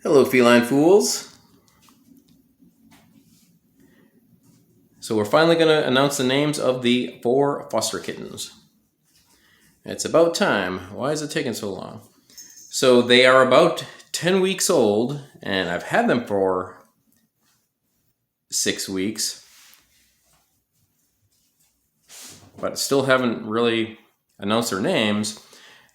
Hello, feline fools. So we're finally going to announce the names of the 4 foster kittens. It's about time. Why is it taking so long? So they are about 10 weeks old, and I've had them for 6 weeks, but still haven't really announced their names.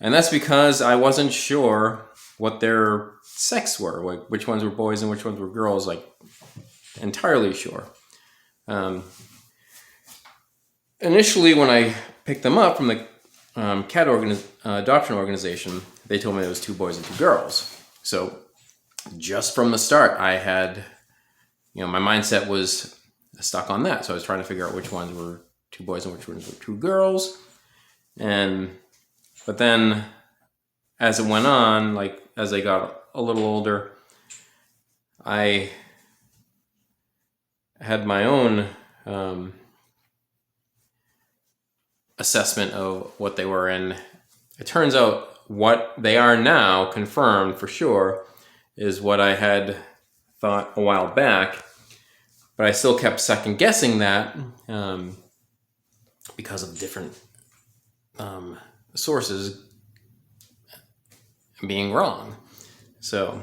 And that's because I wasn't sure what their sex were, like which ones were boys and which ones were girls, like entirely sure. Initially, when I picked them up from the cat adoption organization, they told me there was 2 boys and 2 girls. So just from the start, I had, my mindset was stuck on that. So I was trying to figure out which ones were 2 boys and which ones were 2 girls. But then as it went on, like as I got a little older, I had my own assessment of what they were, and it turns out what they are now, confirmed for sure, is what I had thought a while back, but I still kept second guessing that because of different sources being wrong. So,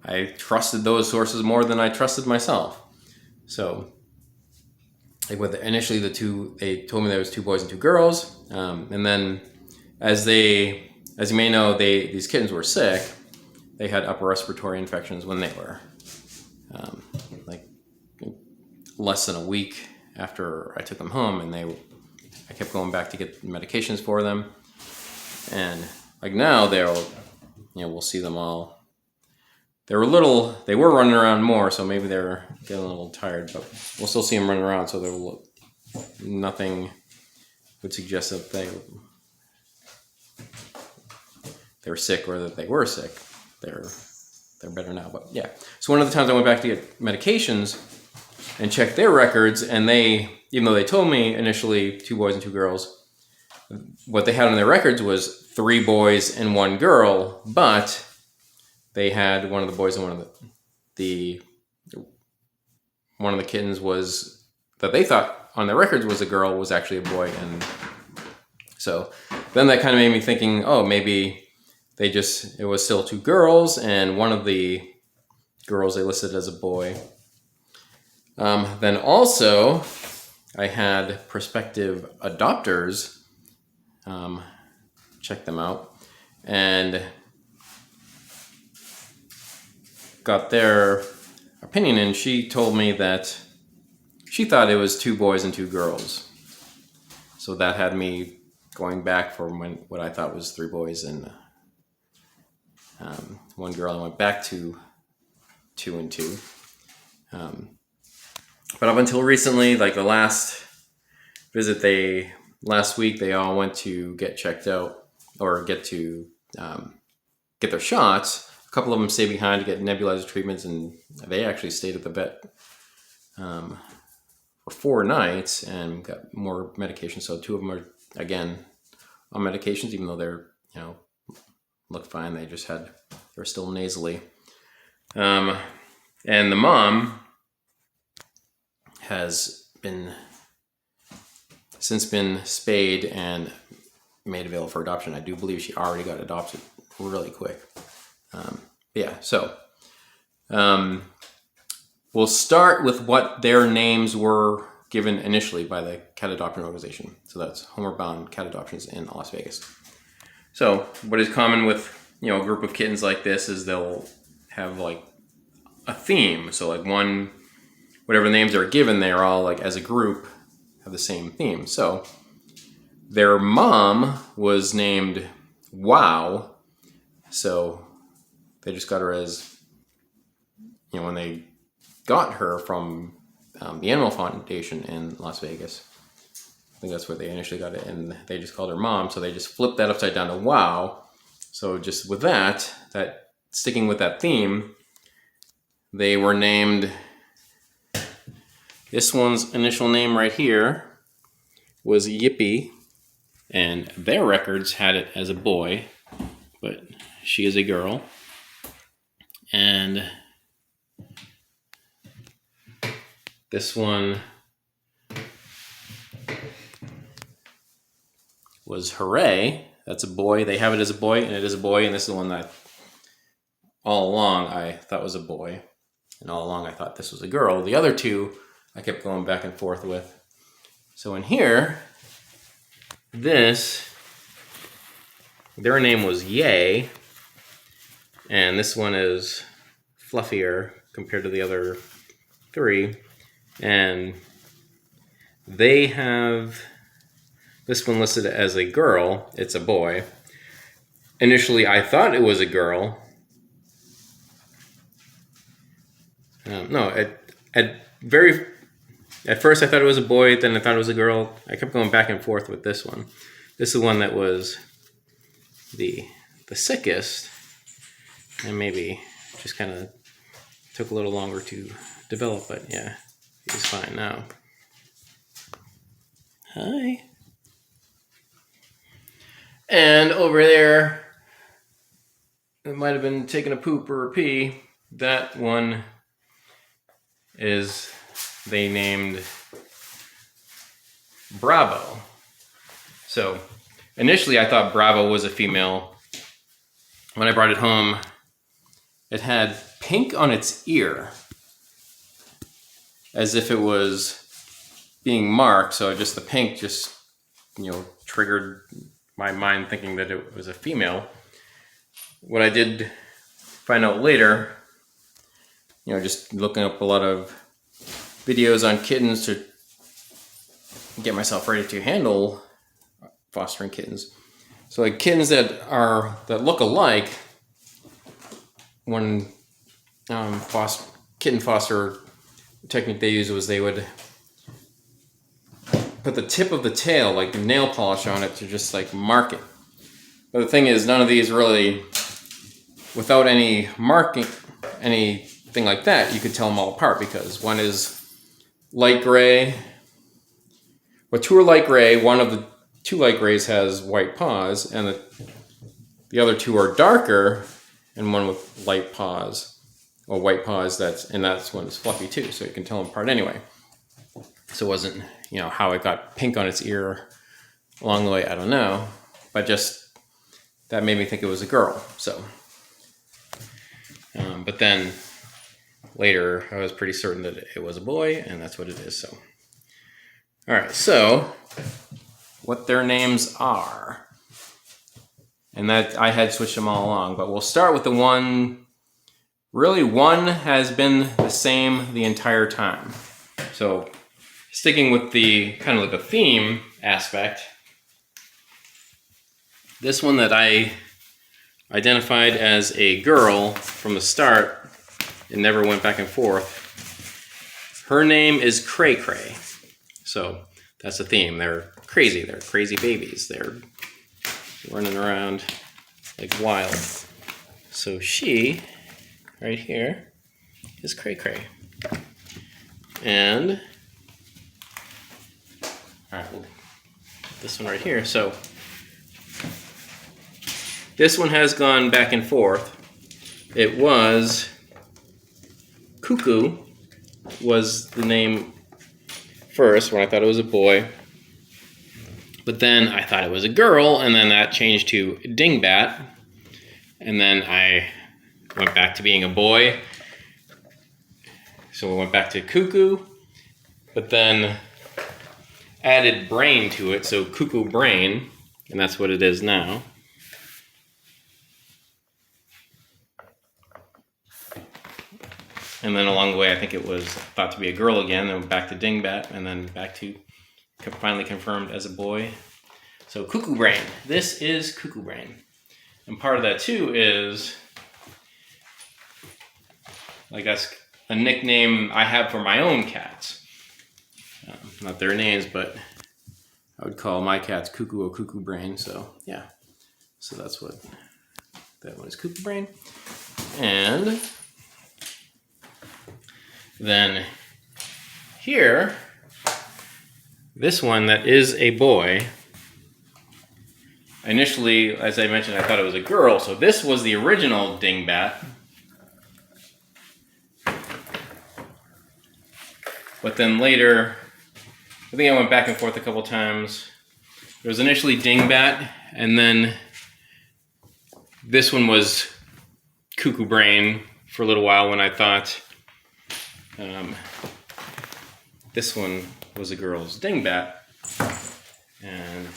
I trusted those sources more than I trusted myself. So, like with initially they told me there was 2 boys and 2 girls, and then as you may know, these kittens were sick. They had upper respiratory infections when they were like less than a week after I took them home, and I kept going back to get medications for them, and like now we'll see them all. They were running around more, so maybe they're getting a little tired, but we'll still see them running around, so nothing would suggest that they were sick or that they were sick. They're better now, but yeah. So one of the times I went back to get medications and checked their records, and even though they told me initially 2 boys and 2 girls, what they had on their records was 3 boys and 1 girl, but they had one of the boys and one of the kittens was that they thought on their records was a girl, was actually a boy. And so then that kind of made me thinking, oh, maybe it was still 2 girls, and one of the girls they listed as a boy. Then also I had prospective adopters check them out and got their opinion, and she told me that she thought it was 2 boys and 2 girls. So that had me going back from what I thought was 3 boys and 1 girl. I went back to 2 and 2. But up until recently, like the last visit, last week they all went to get checked out or get their shots. A couple of them stayed behind to get nebulizer treatments, and they actually stayed at the vet for 4 nights and got more medication. So 2 of them are again on medications, even though they're look fine. They're still nasally. And the mom has since been spayed and made available for adoption. I do believe she already got adopted really quick. So we'll start with what their names were given initially by the cat adoption organization. So that's Homeward Bound Cat Adoptions in Las Vegas. So what is common with a group of kittens like this is they'll have like a theme. So like whatever names are given, they are all like as a group have the same theme. So their mom was named Wow. So they just got her as, when they got her from the Animal Foundation in Las Vegas. I think that's where they initially got it, and they just called her Mom. So they just flipped that upside down to Wow. So just with that sticking with that theme, they were named. This one's initial name right here was Yippee, and their records had it as a boy, but she is a girl. And this one was Hooray. That's a boy. They have it as a boy, and it is a boy. And this is the one that all along I thought was a boy. And all along I thought this was a girl. The other two I kept going back and forth with. So in here, their name was Yay. And this one is fluffier compared to the other three. And they have this one listed as a girl. It's a boy. Initially, I thought it was a girl. At first I thought it was a boy, then I thought it was a girl. I kept going back and forth with this one. This is the one that was the sickest, and maybe just kind of took a little longer to develop, but yeah, he's fine now. Hi. And over there, it might have been taking a poop or a pee. That one is they named Bravo. So initially I thought Bravo was a female. When I brought it home, it had pink on its ear, as if it was being marked. So just the pink just, triggered my mind thinking that it was a female. What I did find out later, just looking up a lot of videos on kittens to get myself ready to handle fostering kittens. So like kittens that look alike, one kitten foster technique they used was they would put the tip of the tail, like nail polish on it, to just like mark it. But the thing is, none of these really, without any marking, anything like that, you could tell them all apart, because one is light gray. Well, two are light gray. One of the two light grays has white paws, and the other two are darker, and one with light paws or white paws. That's one is fluffy too, so you can tell them apart anyway. So it wasn't, how it got pink on its ear along the way, I don't know, but just that made me think it was a girl. So, but then later I was pretty certain that it was a boy, and that's what it is. So, all right, so what their names are, and that I had switched them all along, but we'll start with the one. Really, one has been the same the entire time. So sticking with the kind of like a theme aspect, this one that I identified as a girl from the start, it never went back and forth. Her name is Cray Cray. So that's the theme. They're crazy. They're crazy babies. They're running around like wild. So she, right here, is Cray Cray. And all right, well, this one right here. So this one has gone back and forth. It was Cuckoo was the name first when I thought it was a boy. But then I thought it was a girl, and then that changed to Dingbat. And then I went back to being a boy. So we went back to Cuckoo, but then added brain to it, so Cuckoo Brain, and that's what it is now. And then along the way, I think it was thought to be a girl again, then back to Dingbat, and then back to finally confirmed as a boy. So Cuckoo Brain. This is Cuckoo Brain. And part of that too is, I guess, a nickname I have for my own cats. Not their names, but I would call my cats Cuckoo or Cuckoo Brain. So yeah, so that's what that one is, Cuckoo Brain. And then here, this one that is a boy initially, as I mentioned, I thought it was a girl. So this was the original dingbat. But then later, I think I went back and forth a couple times. It was initially dingbat, and then this one was cuckoo brain for a little while when I thought this one was a girl's dingbat, and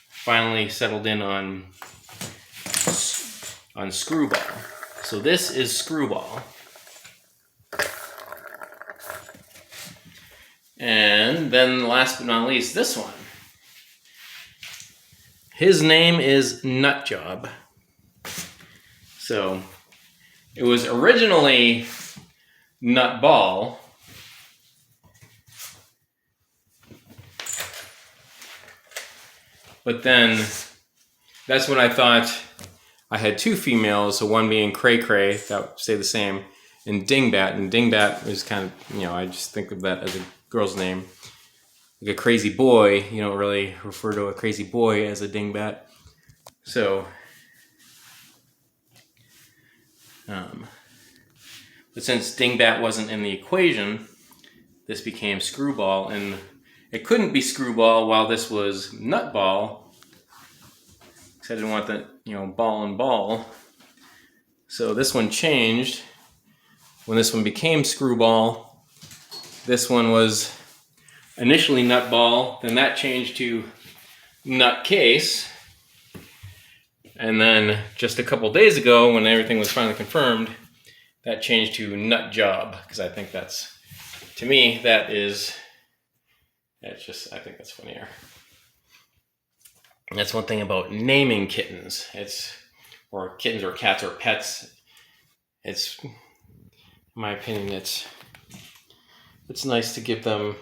finally settled in on Screwball. So this is Screwball. And then last but not least, this one. His name is Nutjob. So it was originally Nutball, but then that's when I thought I had two females, so one being Cray Cray, that would stay the same, and Dingbat. And Dingbat is kind of, I just think of that as a girl's name. Like a crazy boy, you don't really refer to a crazy boy as a dingbat. So, but since dingbat wasn't in the equation, this became Screwball, and it couldn't be Screwball while this was Nutball, because I didn't want the, ball and ball. So this one changed. When this one became Screwball, this one was initially Nutball, then that changed to Nutcase, and then just a couple days ago, when everything was finally confirmed, that changed to Nutjob, because I think that's, to me, I think that's funnier. And that's one thing about naming kittens. Or kittens or cats or pets. In my opinion, it's nice to give them,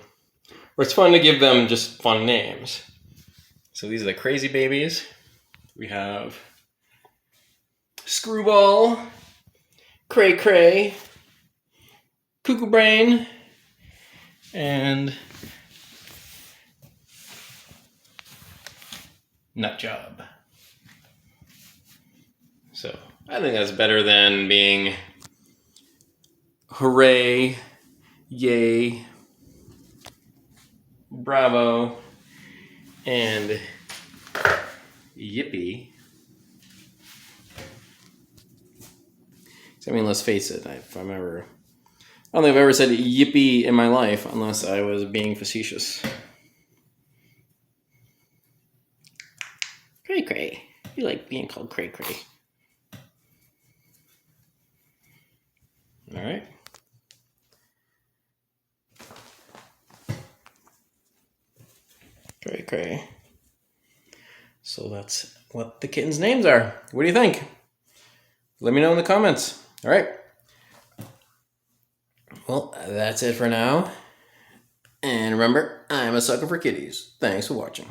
or it's fun to give them just fun names. So these are the crazy babies. We have Screwball, Cray Cray, Cuckoo Brain, and Nutjob. So I think that's better than being hooray, yay, bravo, and yippee. I mean, let's face it, I don't think I've ever said yippee in my life unless I was being facetious. Cray Cray. You like being called Cray Cray. All right. Cray Cray. So that's what the kittens' names are. What do you think? Let me know in the comments. All right. Well, that's it for now. And remember, I'm a sucker for kitties. Thanks for watching.